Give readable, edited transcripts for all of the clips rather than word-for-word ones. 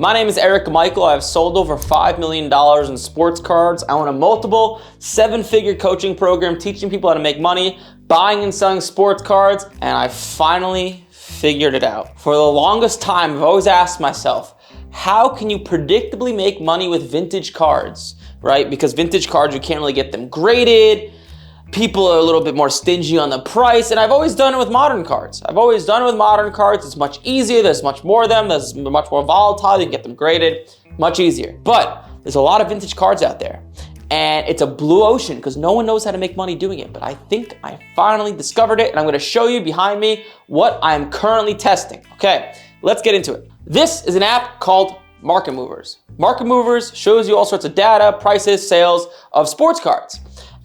My name is Eric Michael. I've sold over $5 million in sports cards. I own a multiple 7-figure coaching program teaching people how to make money, buying and selling sports cards, and I finally figured it out. For the longest time, I've always asked myself, how can you predictably make money with vintage cards, right? Because vintage cards, you can't really get them graded. People are a little bit more stingy on the price, and I've always done it with modern cards. It's much easier, there's much more of them, there's much more volatile, you can get them graded, much easier. But there's a lot of vintage cards out there, and it's a blue ocean because no one knows how to make money doing it. But I think I finally discovered it, and I'm gonna show you behind me what I'm currently testing. Okay, let's get into it. This is an app called Market Movers. Market Movers shows you all sorts of data, prices, sales of sports cards.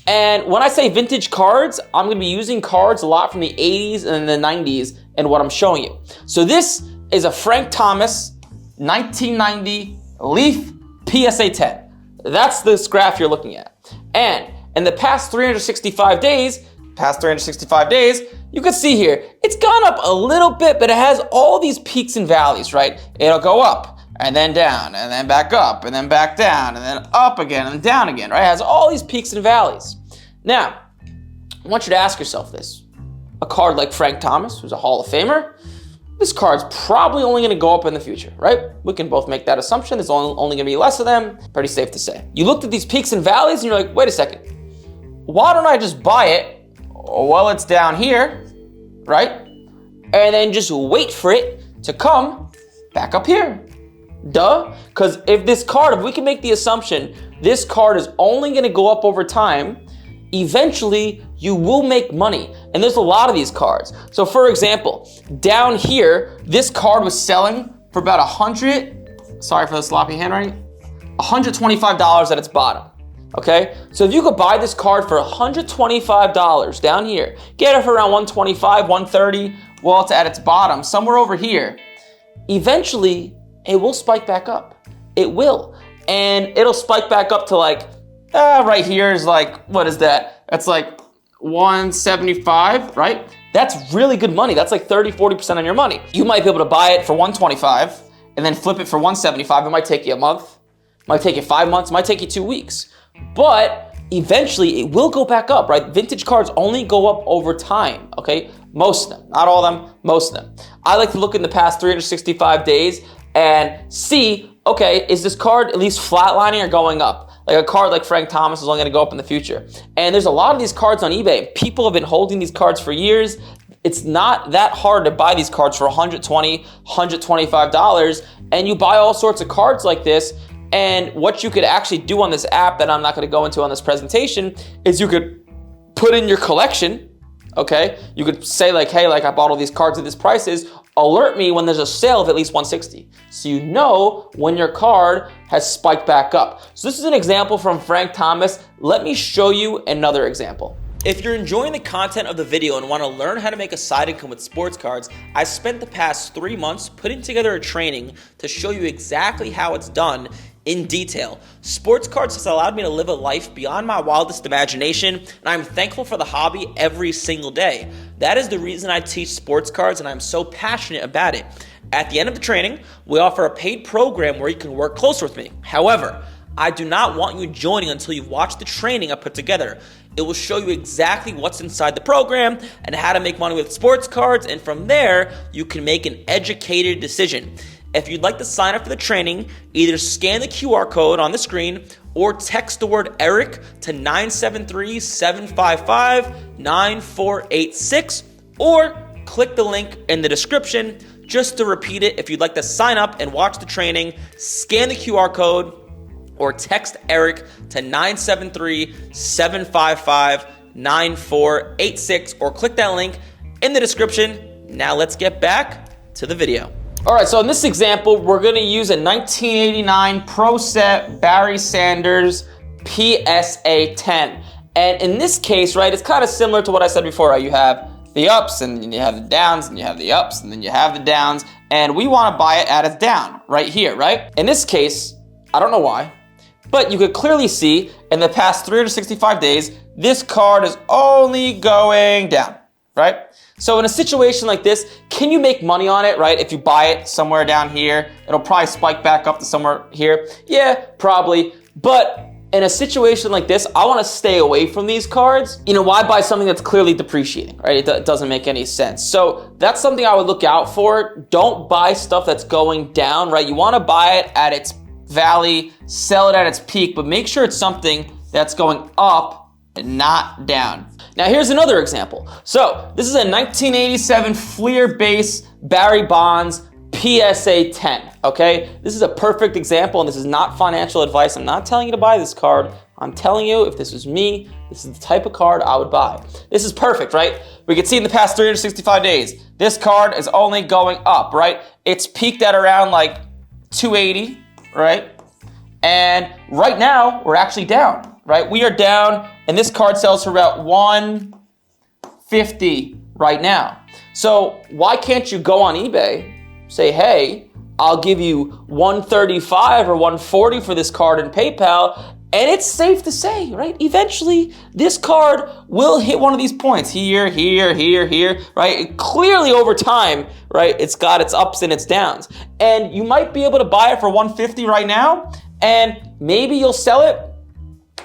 And when I say vintage cards, I'm gonna be using cards a lot from the 80s and the 90s in what I'm showing you. So this is a Frank Thomas 1990 Leaf PSA 10. That's this graph you're looking at. And in the past 365 days, you can see here, it's gone up a little bit, but it has all these peaks and valleys, right? It'll go up, and then down, and then back up, and then back down, and then up again, and down again, right? It has all these peaks and valleys. Now, I want you to ask yourself this. A card like Frank Thomas, who's a Hall of Famer, this card's probably only gonna go up in the future, right? We can both make that assumption. There's only gonna be less of them. Pretty safe to say. You looked at these peaks and valleys, and you're like, wait a second. Why don't I just buy it while it's down here, right? And then just wait for it to come back up here. Duh, because if we can make the assumption this card is only gonna go up over time, eventually you will make money. And there's a lot of these cards. So for example, down here, this card was selling for about sorry for the sloppy handwriting, $125 at its bottom, okay? So if you could buy this card for $125 down here, get it for around $125, $130, well, it's at its bottom, somewhere over here, eventually, it will spike back up. It will. And it'll spike back up to like, right here is like, what is that? That's like 175, right? That's really good money. That's like 30, 40% on your money. You might be able to buy it for 125 and then flip it for 175. It might take you a month, might take you 5 months, might take you 2 weeks. But eventually it will go back up, right? Vintage cards only go up over time, okay? Most of them, not all of them, most of them. I like to look in the past 365 days and see, okay, is this card at least flatlining or going up? Like a card like Frank Thomas is only gonna go up in the future. And there's a lot of these cards on eBay. People have been holding these cards for years. It's not that hard to buy these cards for $120, $125, and you buy all sorts of cards like this. And what you could actually do on this app that I'm not gonna go into on this presentation is you could put in your collection, okay? You could say like, hey, like I bought all these cards at this prices, alert me when there's a sale of at least 160. So you know when your card has spiked back up. So this is an example from Frank Thomas. Let me show you another example. If you're enjoying the content of the video and want to learn how to make a side income with sports cards, I spent the past 3 months putting together a training to show you exactly how it's done in detail. Sports cards has allowed me to live a life beyond my wildest imagination, and I'm thankful for the hobby every single day. That is the reason I teach sports cards, and I'm so passionate about it. At the end of the training, we offer a paid program where you can work closer with me. However, I do not want you joining until you've watched the training I put together. It will show you exactly what's inside the program and how to make money with sports cards, and from there, you can make an educated decision. If you'd like to sign up for the training, either scan the QR code on the screen or text the word Eric to 973-755-9486, or click the link in the description. Just to repeat it, if you'd like to sign up and watch the training, scan the QR code or text Eric to 973-755-9486, or click that link in the description. Now let's get back to the video. All right, so in this example, we're gonna use a 1989 Pro Set Barry Sanders PSA 10. And in this case, right, it's kind of similar to what I said before, right? You have the ups and then you have the downs, and you have the ups and then you have the downs, and we wanna buy it at its down right here, right? In this case, I don't know why, but you could clearly see in the past 365 days, this card is only going down. right? So in a situation like this, can you make money on it, right? If you buy it somewhere down here, it'll probably spike back up to somewhere here. Yeah, probably. But in a situation like this, I want to stay away from these cards. You know, why buy something that's clearly depreciating, right? It doesn't make any sense. So that's something I would look out for. Don't buy stuff that's going down, right? You want to buy it at its valley, sell it at its peak, but make sure it's something that's going up and not down. Now here's another example. So this is a 1987 Fleer base Barry Bonds PSA 10, okay? This is a perfect example, and this is not financial advice. I'm not telling you to buy this card. I'm telling you, if this was me, this is the type of card I would buy. This is perfect, right? We can see in the past 365 days, this card is only going up, right? It's peaked at around like 280, right? And right now, we're actually down, right? We are down, and this card sells for about 150 right now. So why can't you go on eBay, say, hey, I'll give you 135 or 140 for this card in PayPal, and it's safe to say, right? Eventually, this card will hit one of these points, here, right? And clearly over time, right, it's got its ups and its downs. And you might be able to buy it for 150 right now, and maybe you'll sell it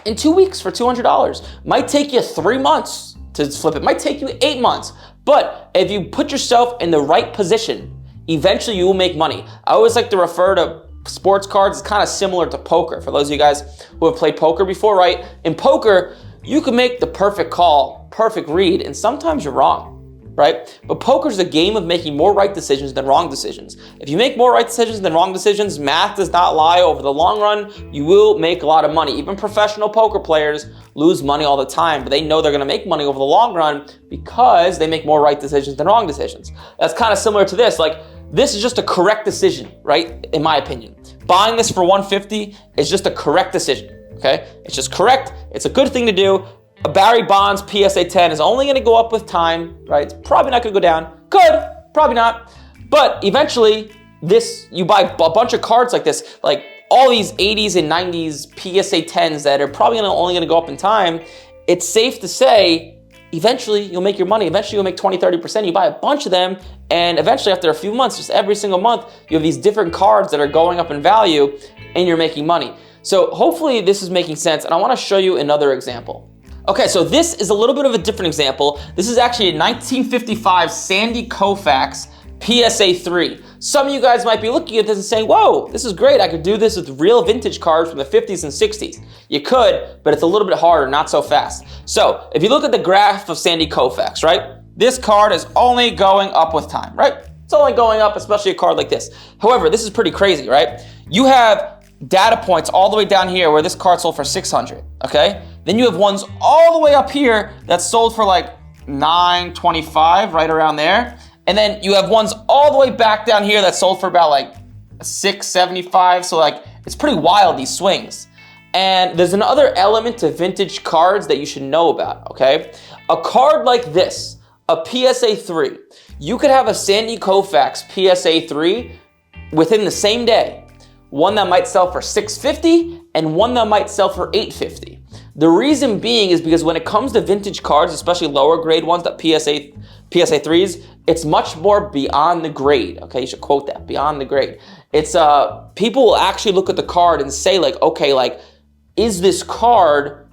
in 2 weeks for $200. Might take you 3 months to flip it. Might take you 8 months. But if you put yourself in the right position, eventually you will make money. I always like to refer to sports cards as kind of similar to poker. For those of you guys who have played poker before, right? In poker, you can make the perfect call, perfect read, and sometimes you're wrong, right? But poker's a game of making more right decisions than wrong decisions. If you make more right decisions than wrong decisions, math does not lie. Over the long run, you will make a lot of money. Even professional poker players lose money all the time, but they know they're gonna make money over the long run because they make more right decisions than wrong decisions. That's kind of similar to this. Like, this is just a correct decision, right? In my opinion. Buying this for 150 is just a correct decision, okay? It's just correct. It's a good thing to do. A Barry Bonds PSA 10 is only gonna go up with time, right? It's probably not gonna go down. Could, probably not. But eventually, you buy a bunch of cards like this, like all these 80s and 90s PSA 10s that are probably only gonna go up in time. It's safe to say, eventually you'll make your money. Eventually you'll make 20, 30%. You buy a bunch of them, and eventually after a few months, just every single month, you have these different cards that are going up in value, and you're making money. So hopefully this is making sense, and I wanna show you another example. Okay, so this is a little bit of a different example. This is actually a 1955 Sandy Koufax PSA 3. Some of you guys might be looking at this and saying, whoa, this is great. I could do this with real vintage cards from the 50s and 60s. You could, but it's a little bit harder, not so fast. So if you look at the graph of Sandy Koufax, right? This card is only going up with time, right? It's only going up, especially a card like this. However, this is pretty crazy, right? You have data points all the way down here where this card sold for 600, okay? Then you have ones all the way up here that sold for like 925, right around there. And then you have ones all the way back down here that sold for about like 675. So like, it's pretty wild, these swings. And there's another element to vintage cards that you should know about, okay? A card like this, a PSA 3, you could have a Sandy Koufax PSA 3 within the same day. One that might sell for 650 and one that might sell for 850. The reason being is because when it comes to vintage cards, especially lower grade ones, that PSA 3s, it's much more beyond the grade. Okay, you should quote that, beyond the grade. It's people will actually look at the card and say like, okay, like, is this card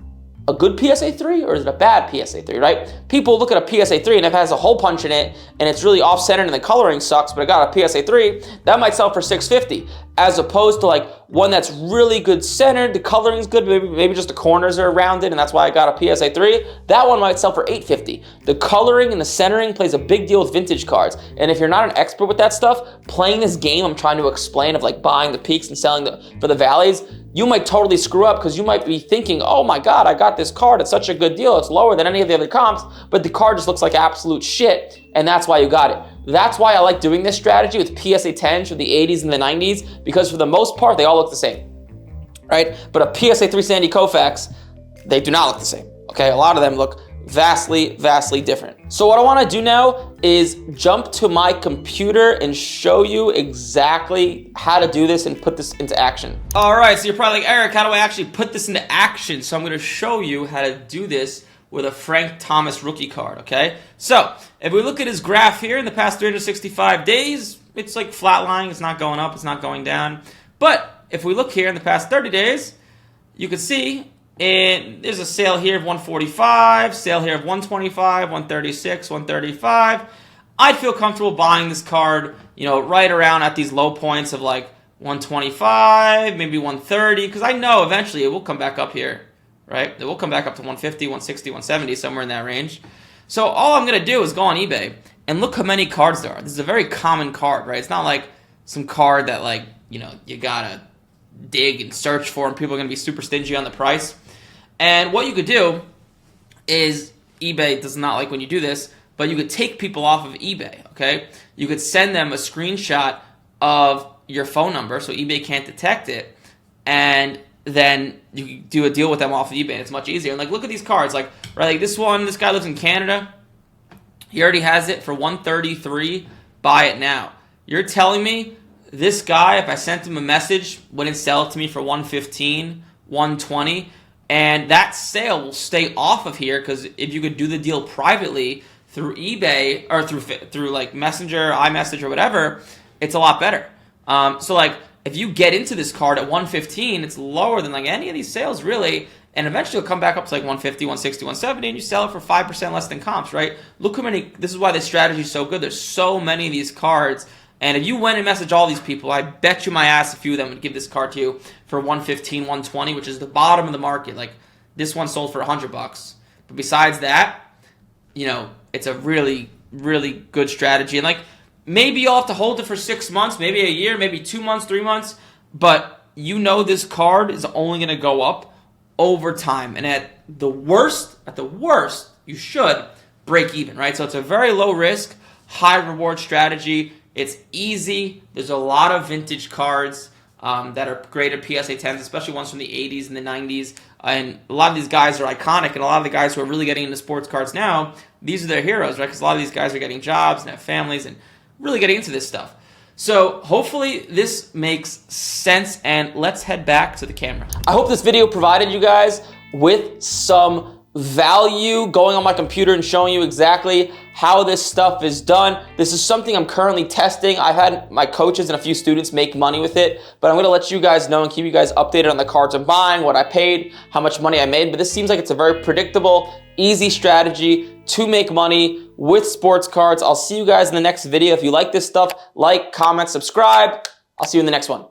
a good PSA 3 or is it a bad PSA 3, right? People look at a PSA 3 and if it has a hole punch in it and it's really off-centered and the coloring sucks, but it got a PSA 3, that might sell for 650, as opposed to like one that's really good centered, the coloring's good, maybe just the corners are rounded and that's why I got a PSA 3, that one might sell for 850. The coloring and the centering plays a big deal with vintage cards, and if you're not an expert with that stuff, playing this game I'm trying to explain of like buying the peaks and selling for the valleys, you might totally screw up because you might be thinking, oh my God, I got this card, it's such a good deal, it's lower than any of the other comps, but the card just looks like absolute shit, and that's why you got it. That's why I like doing this strategy with PSA 10s from the 80s and the 90s, because for the most part, they all look the same, right? But a PSA 3 Sandy Koufax, they do not look the same, okay? A lot of them look vastly, vastly different. So what I wanna do now is jump to my computer and show you exactly how to do this and put this into action. All right, so you're probably like, Eric, how do I actually put this into action? So I'm gonna show you how to do this with a Frank Thomas rookie card, okay? So, if we look at his graph here in the past 365 days, it's like flatlining. It's not going up. It's not going down. But if we look here in the past 30 days, you can see there's a sale here of 145, sale here of 125, 136, 135. I'd feel comfortable buying this card, right around at these low points of like 125, maybe 130, because I know eventually it will come back up here, right? It will come back up to 150, 160, 170, somewhere in that range. So all I'm going to do is go on eBay and look how many cards there are. This is a very common card, right? It's not like some card that you got to dig and search for and people are going to be super stingy on the price. And what you could do is, eBay does not like when you do this, but you could take people off of eBay, okay? You could send them a screenshot of your phone number so eBay can't detect it, and then you can do a deal with them off of eBay. It's much easier. And look at these cards. Like this guy lives in Canada. He already has it for 133. Buy it now. You're telling me this guy, if I sent him a message, wouldn't sell it to me for 115, 120, and that sale will stay off of here, because if you could do the deal privately through eBay or through like Messenger, iMessage, or whatever, it's a lot better. So if you get into this card at 115, it's lower than any of these sales really, and eventually it'll come back up to 150, 160, 170, and you sell it for 5% less than comps, right? Look how many. This is why this strategy is so good. There's so many of these cards, and if you went and messaged all these people, I bet you my ass a few of them would give this card to you for 115, 120, which is the bottom of the market. This one sold for $100, but besides that, it's a really, really good strategy. And maybe you'll have to hold it for 6 months, maybe a year, maybe 2 months, 3 months, but this card is only going to go up over time. And at the worst, you should break even, right? So it's a very low risk, high reward strategy. It's easy. There's a lot of vintage cards that are great at PSA 10s, especially ones from the 80s and the 90s. And a lot of these guys are iconic, and a lot of the guys who are really getting into sports cards now, these are their heroes, right? Because a lot of these guys are getting jobs and have families and really getting into this stuff. So hopefully this makes sense, and let's head back to the camera. I hope this video provided you guys with some value, going on my computer and showing you exactly how this stuff is done. This is something I'm currently testing. I've had my coaches and a few students make money with it, but I'm gonna let you guys know and keep you guys updated on the cards I'm buying, what I paid, how much money I made. But this seems like it's a very predictable, easy strategy to make money with sports cards. I'll see you guys in the next video. If you like this stuff, like, comment, subscribe. I'll see you in the next one.